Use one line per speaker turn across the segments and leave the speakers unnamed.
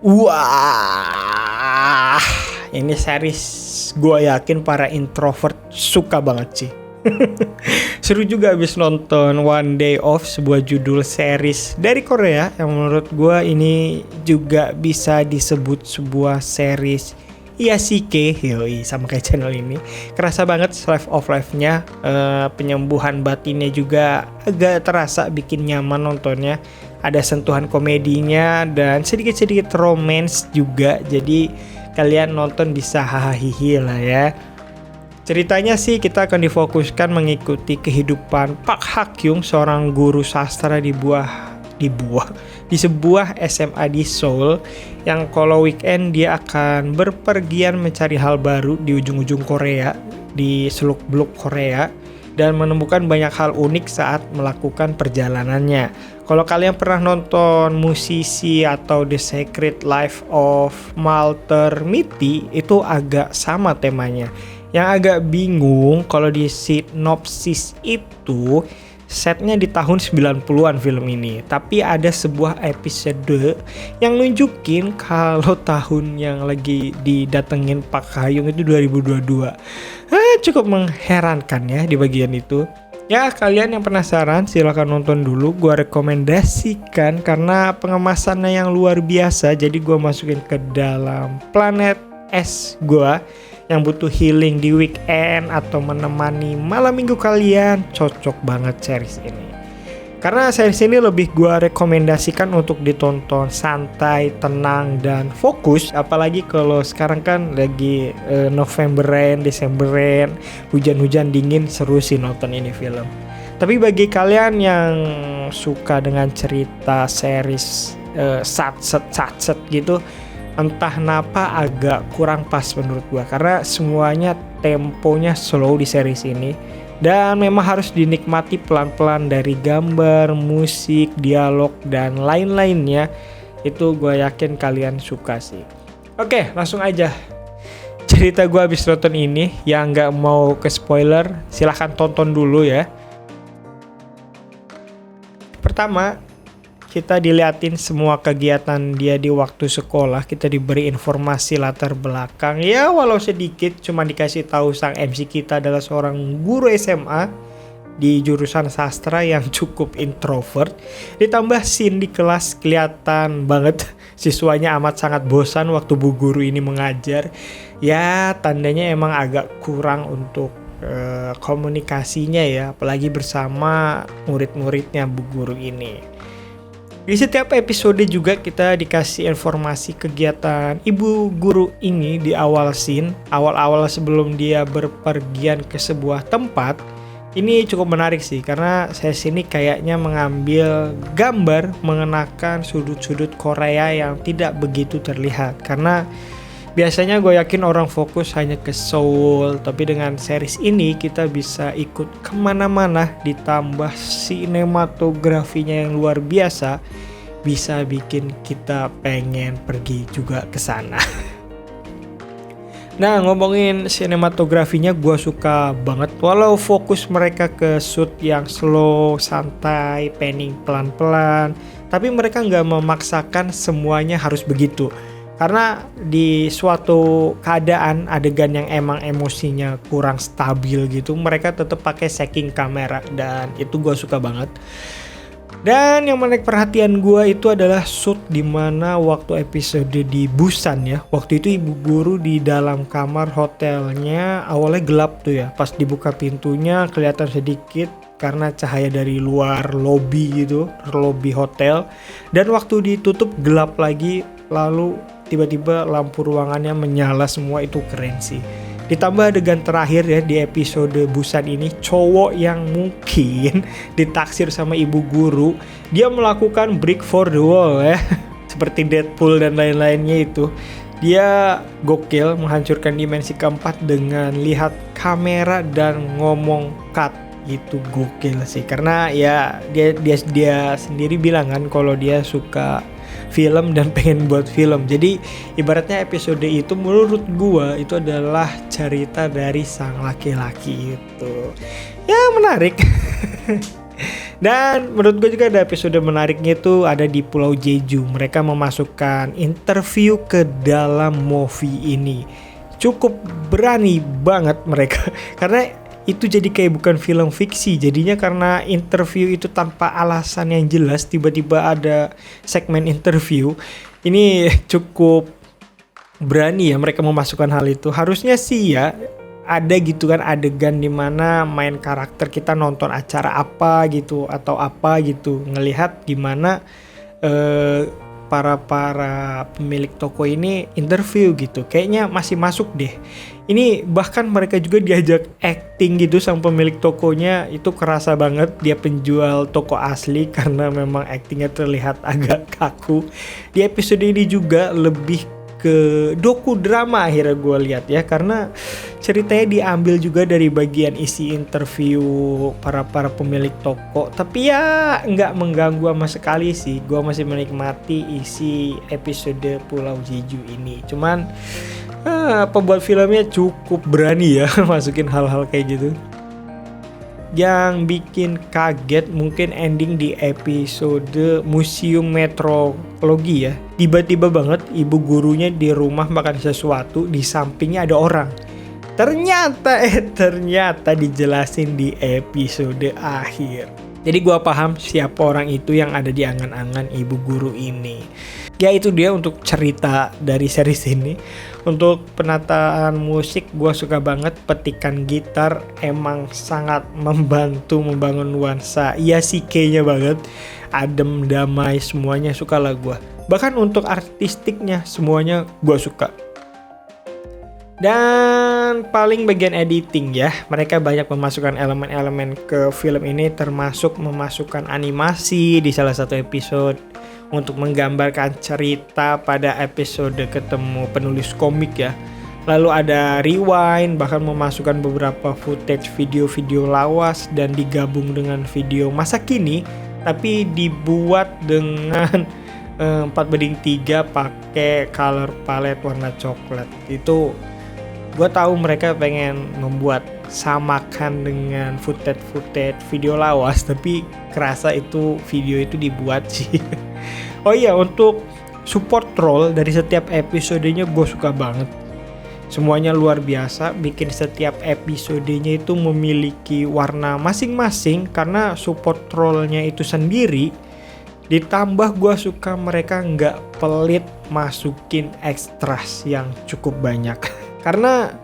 Wah, ini series gue yakin para introvert suka banget sih. Seru juga abis nonton One Day Off, sebuah judul series dari Korea yang menurut gue ini juga bisa disebut sebuah series Iyashike, yoi, sama kayak channel ini. Kerasa banget slice of life-nya, penyembuhan batinnya juga agak terasa, bikin nyaman nontonnya. Ada sentuhan komedinya dan sedikit-sedikit romance juga, jadi kalian nonton bisa hahaha lah ya. Ceritanya sih kita akan difokuskan mengikuti kehidupan Park Ha-kyung, seorang guru sastra di sebuah SMA di Seoul, yang kalau weekend dia akan berpergian mencari hal baru di ujung-ujung Korea, di seluk-beluk Korea, dan menemukan banyak hal unik saat melakukan perjalanannya. Kalau kalian pernah nonton Musisi atau The Secret Life of Walter Mitty, itu agak sama temanya. Yang agak bingung kalau di sinopsis itu setnya di tahun 90-an film ini, tapi ada sebuah episode yang nunjukin kalau tahun yang lagi didatengin Park Ha-kyung itu 2022. Cukup mengherankan ya di bagian itu. Ya, kalian yang penasaran silahkan nonton dulu. Gua rekomendasikan karena pengemasannya yang luar biasa. Jadi gua masukin ke dalam planet es gua yang butuh healing di weekend atau menemani malam minggu kalian. Cocok banget series ini. Karena series ini lebih gua rekomendasikan untuk ditonton santai, tenang, dan fokus. Apalagi kalau sekarang kan lagi Novemberan, Desemberan, hujan-hujan dingin, seru sih nonton ini film. Tapi bagi kalian yang suka dengan cerita series satset gitu, entah kenapa agak kurang pas menurut gua. Karena semuanya temponya slow di series ini. Dan memang harus dinikmati pelan-pelan dari gambar, musik, dialog, dan lain-lainnya. Itu gue yakin kalian suka sih. Oke, langsung aja. Cerita gue habis nonton ini, yang gak mau ke spoiler, silahkan tonton dulu ya. Pertama, kita diliatin semua kegiatan dia di waktu sekolah. Kita diberi informasi latar belakang. Ya walau sedikit, cuma dikasih tahu sang MC kita adalah seorang guru SMA di jurusan sastra yang cukup introvert. Ditambah scene di kelas kelihatan banget siswanya amat sangat bosan waktu bu guru ini mengajar. Ya tandanya emang agak kurang untuk komunikasinya ya, apalagi bersama murid-muridnya bu guru ini. Di setiap episode juga kita dikasih informasi kegiatan ibu guru ini di awal scene, awal-awal sebelum dia berpergian ke sebuah tempat. Ini cukup menarik sih, karena saya sini kayaknya mengambil gambar mengenakan sudut-sudut Korea yang tidak begitu terlihat. Karena biasanya gue yakin orang fokus hanya ke Seoul, tapi dengan series ini kita bisa ikut kemana-mana, ditambah sinematografinya yang luar biasa, bisa bikin kita pengen pergi juga ke sana. Nah, ngomongin sinematografinya gue suka banget, walau fokus mereka ke shoot yang slow, santai, panning pelan-pelan, tapi mereka nggak memaksakan semuanya harus begitu. Karena di suatu keadaan adegan yang emang emosinya kurang stabil gitu, mereka tetap pakai shaking kamera dan itu gue suka banget. Dan yang menarik perhatian gue itu adalah shoot dimana waktu episode di Busan ya. Waktu itu ibu guru di dalam kamar hotelnya awalnya gelap tuh ya. Pas dibuka pintunya kelihatan sedikit karena cahaya dari luar lobby gitu, lobby hotel. Dan waktu ditutup gelap lagi, lalu tiba-tiba lampu ruangannya menyala semua. Itu keren sih. Ditambah adegan terakhir ya di episode Busan ini, cowok yang mungkin ditaksir sama ibu guru, dia melakukan break for the wall ya. Seperti Deadpool dan lain-lainnya itu. Dia gokil menghancurkan dimensi keempat dengan lihat kamera dan ngomong cut. Itu gokil sih, karena ya dia sendiri bilang kan kalau dia suka film dan pengen buat film. Jadi ibaratnya episode itu menurut gua itu adalah cerita dari sang laki-laki itu. Ya menarik. Dan menurut gue juga ada episode menariknya itu ada di Pulau Jeju. Mereka memasukkan interview ke dalam movie ini. Cukup berani banget mereka karena itu jadi kayak bukan film fiksi. Jadinya karena interview itu tanpa alasan yang jelas, tiba-tiba ada segmen interview. Ini cukup berani ya mereka memasukkan hal itu. Harusnya sih ya ada gitu kan adegan dimana main karakter kita nonton acara apa gitu atau apa gitu, ngelihat gimana para pemilik toko ini interview gitu. Kayaknya masih masuk deh. Ini bahkan mereka juga diajak acting gitu sama pemilik tokonya. Itu kerasa banget dia penjual toko asli karena memang actingnya terlihat agak kaku. Di episode ini juga lebih ke doku drama akhirnya gue lihat ya, karena ceritanya diambil juga dari bagian isi interview para pemilik toko, tapi ya nggak mengganggu sama sekali sih. Gue masih menikmati isi episode Pulau Jeju ini. Cuman pembuat filmnya cukup berani ya masukin hal-hal kayak gitu. Yang bikin kaget mungkin ending di episode Museum Metrologi ya. Tiba-tiba banget ibu gurunya di rumah makan sesuatu, di sampingnya ada orang. Ternyata dijelasin di episode akhir. Jadi gua paham siapa orang itu yang ada di angan-angan ibu guru ini. Ya itu dia untuk cerita dari series ini. Untuk penataan musik gue suka banget, petikan gitar emang sangat membantu membangun nuansa Iyashikei-nya banget. Adem, damai, semuanya suka lah gue. Bahkan untuk artistiknya semuanya gue suka. Dan paling bagian editing ya, mereka banyak memasukkan elemen-elemen ke film ini, termasuk memasukkan animasi di salah satu episode untuk menggambarkan cerita pada episode ketemu penulis komik ya. Lalu ada rewind, bahkan memasukkan beberapa footage video-video lawas dan digabung dengan video masa kini, tapi dibuat dengan 4:3 pakai color palette warna coklat. Itu gue tahu mereka pengen membuat samakan dengan footage video lawas, tapi kerasa itu video itu dibuat sih. Oh iya, untuk support role dari setiap episodenya gue suka banget. Semuanya luar biasa, bikin setiap episodenya itu memiliki warna masing-masing karena support role-nya itu sendiri. Ditambah gue suka mereka nggak pelit masukin extras yang cukup banyak. Karena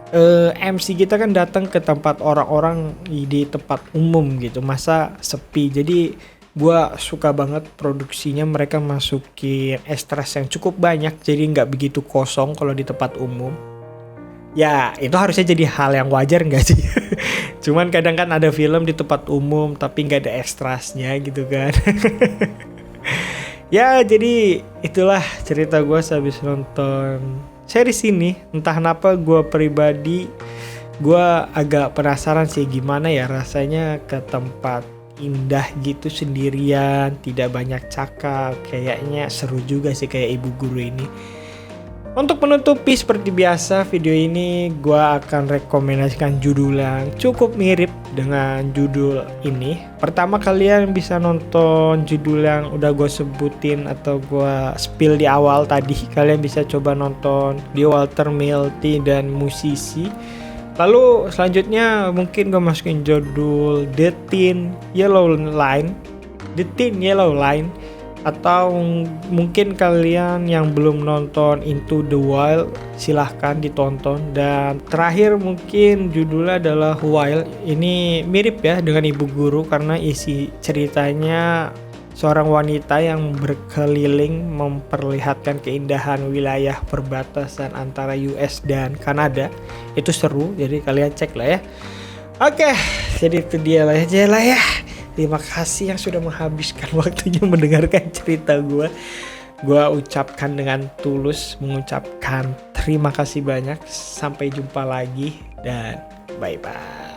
MC kita kan datang ke tempat orang-orang di tempat umum gitu, masa sepi. Jadi gue suka banget produksinya, mereka masukin extras yang cukup banyak, jadi nggak begitu kosong kalau di tempat umum. Ya itu harusnya jadi hal yang wajar nggak sih? Cuman kadang kan ada film di tempat umum tapi nggak ada ekstrasnya gitu kan. Ya jadi itulah cerita gue sehabis nonton series ini. Entah kenapa gue pribadi, gue agak penasaran sih gimana ya rasanya ke tempat indah gitu sendirian, tidak banyak cakap. Kayaknya seru juga sih kayak ibu guru ini. Untuk menutupi seperti biasa video ini, gue akan rekomendasikan judul yang cukup mirip dengan judul ini. Pertama, kalian bisa nonton judul yang udah gue sebutin atau gue spill di awal tadi. Kalian bisa coba nonton di Walter Milty dan Musisi. Lalu selanjutnya mungkin gue masukin judul The Thin Yellow Line, atau mungkin kalian yang belum nonton Into the Wild silahkan ditonton. Dan terakhir mungkin judulnya adalah Wild. Ini mirip ya dengan ibu guru karena isi ceritanya seorang wanita yang berkeliling memperlihatkan keindahan wilayah perbatasan antara US dan Kanada. Itu seru, jadi kalian cek lah ya. Oke, jadi itu dia lah ya. Terima kasih yang sudah menghabiskan waktunya mendengarkan cerita gue. Gue ucapkan dengan tulus, mengucapkan terima kasih banyak. Sampai jumpa lagi dan bye-bye.